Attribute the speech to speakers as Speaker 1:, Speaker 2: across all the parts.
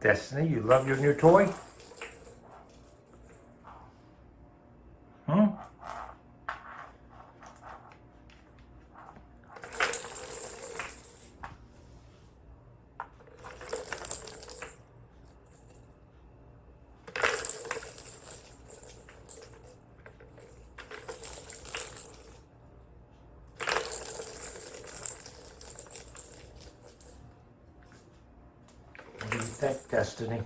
Speaker 1: Destiny, you love your new toy? Hmm? What do you think, Destiny?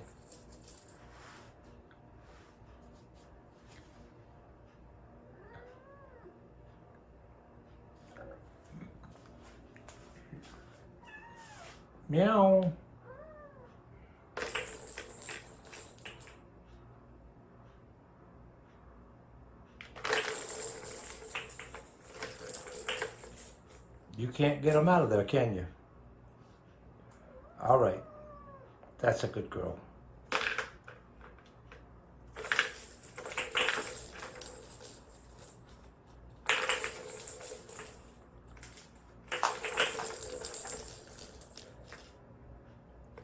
Speaker 1: Meow. You can't get them out of there, can you? All right. That's a good girl.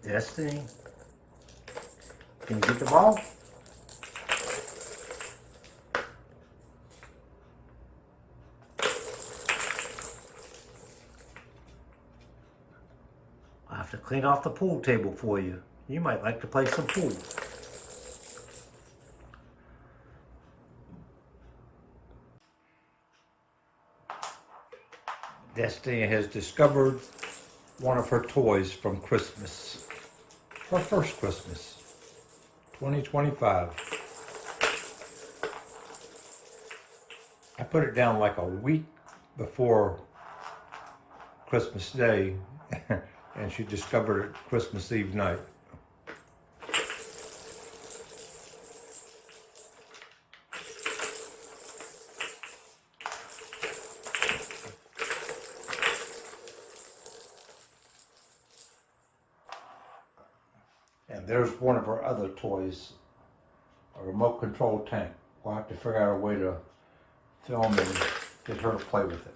Speaker 1: Destiny, can you get the ball? I'll have to clean off the pool table for you. You might like to play some pool. Destiny has discovered one of her toys from Christmas. Her first Christmas, 2025. I put it down like a week before Christmas Day, and she discovered it Christmas Eve night. And there's one of her other toys, a remote control tank. We'll have to figure out a way to film and get her to play with it.